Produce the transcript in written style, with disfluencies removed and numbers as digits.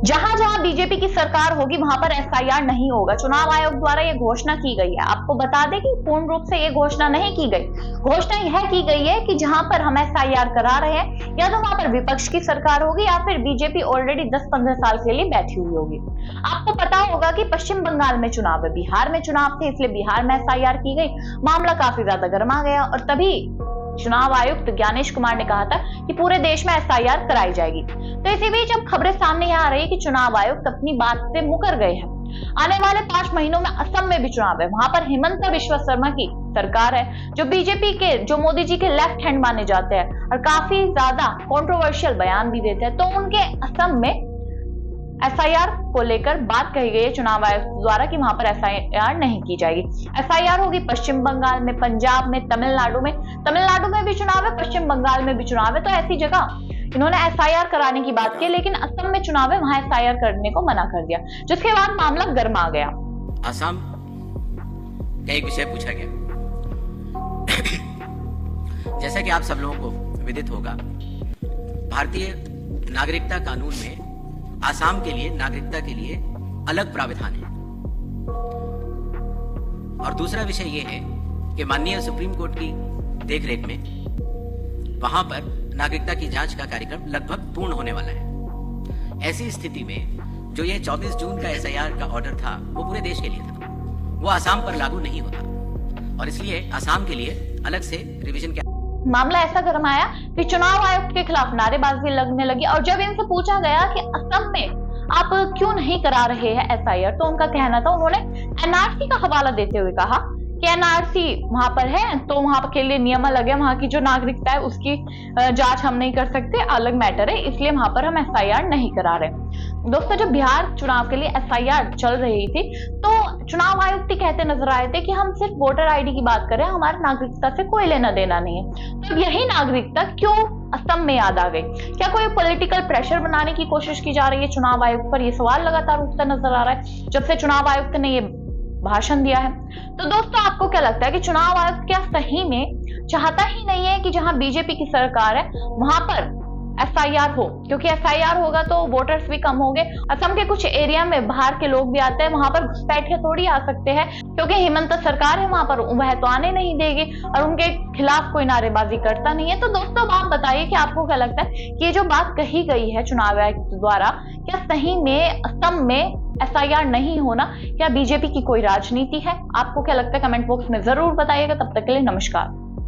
जहां जहां बीजेपी की सरकार होगी वहां पर एसआईआर नहीं होगा। चुनाव आयोग द्वारा यह घोषणा की गई है। आपको बता दें कि पूर्ण रूप से यह घोषणा नहीं की गई। घोषणा यह की गई है कि जहां पर हम एसआईआर करा रहे हैं या तो वहां पर विपक्ष की सरकार होगी या फिर बीजेपी ऑलरेडी 10-15 साल के लिए बैठी हुई होगी। आपको पता होगा कि पश्चिम बंगाल में चुनाव है, बिहार में चुनाव थे, इसलिए बिहार में एसआईआर की गई। मामला काफी ज्यादा गर्मा गया और तभी चुनाव आयुक्त ज्ञानेश कुमार ने कहा था कि पूरे देश में एसआईआर कराई जाएगी। तो इसी बीच अब खबरें सामने आ रही है कि चुनाव आयुक्त अपनी बात से मुकर गए हैं। आने वाले 5 महीनों में असम में भी चुनाव है। वहां पर हिमंता बिस्वा शर्मा की सरकार है, जो बीजेपी के, जो मोदी जी के लेफ्ट हैंड माने जाते हैं और काफी ज्यादा कंट्रोवर्शियल बयान भी देते हैं। तो उनके असम में एसआईआर को लेकर बात कही गई है चुनाव आयोग द्वारा कि वहां पर एसआईआर नहीं की जाएगी। एसआईआर होगी पश्चिम बंगाल में, पंजाब में, तमिलनाडु में भी चुनाव है, पश्चिम बंगाल में भी चुनाव है। तो ऐसी जगह इन्होंने एसआईआर कराने की बात की, लेकिन असम में चुनाव है, वहां एसआईआर करने को मना कर दिया, जिसके बाद मामला गर्मा गया। असम का एक विषय पूछा गया। जैसा कि आप सब लोगों को विदित होगा, भारतीय नागरिकता कानून में आसाम के लिए नागरिकता के लिए अलग प्राविधान है। और दूसरा विषय यह है कि माननीय सुप्रीम कोर्ट की देखरेख में वहां पर नागरिकता की जांच का कार्यक्रम लगभग पूर्ण होने वाला है। ऐसी स्थिति में जो ये 24 जून का एसआईआर का ऑर्डर था वो पूरे देश के लिए था, वो आसाम पर लागू नहीं होता और इसलिए आसाम के लिए अलग से रिवीजन के मामला ऐसा गरमाया कि चुनाव आयुक्त के खिलाफ नारेबाजी लगने लगी। और जब इनसे पूछा गया कि असम में आप क्यों नहीं करा रहे हैं एसआईआर, तो उनका कहना था, उन्होंने एनआरसी का हवाला देते हुए कहा कि एनआरसी वहां पर है तो वहां के लिए नियम अलग है, वहां की जो नागरिकता है उसकी जांच हम नहीं कर सकते, अलग मैटर है, इसलिए वहां पर हम एसआईआर नहीं करा रहे। दोस्तों, जब बिहार चुनाव के लिए एसआईआर चल रही थी तो चुनाव आयुक्त कहते नजर आए थे कि हम सिर्फ वोटर आईडी की बात करें, हमारी नागरिकता से कोई लेना देना नहीं है। तो यही नागरिकता क्यों असम में याद आ गई? क्या कोई पॉलिटिकल प्रेशर बनाने की कोशिश की जा रही है चुनाव आयुक्त पर? यह सवाल लगातार उठता नजर आ रहा है जब से चुनाव आयुक्त ने ये भाषण दिया है। तो दोस्तों, आपको क्या लगता है कि चुनाव आयुक्त क्या सही में चाहता ही नहीं है कि जहां बीजेपी की सरकार है वहां पर एसआईआर हो? क्योंकि एसआईआर होगा तो वोटर्स भी कम होंगे। असम के कुछ एरिया में बाहर के लोग भी आते हैं, वहां पर घुसपैठ के थोड़ी आ सकते हैं, क्योंकि हिमंता सरकार है वहां पर, वह तो आने नहीं देगी और उनके खिलाफ कोई नारेबाजी करता नहीं है। तो दोस्तों, आप बताइए कि आपको क्या लगता है कि ये जो बात कही गई है चुनाव आयोग द्वारा, क्या सही में असम में एसआईआर नहीं होना क्या बीजेपी की कोई राजनीति है? आपको क्या लगता है? कमेंट बॉक्स में जरूर बताइएगा। तब तक के लिए नमस्कार।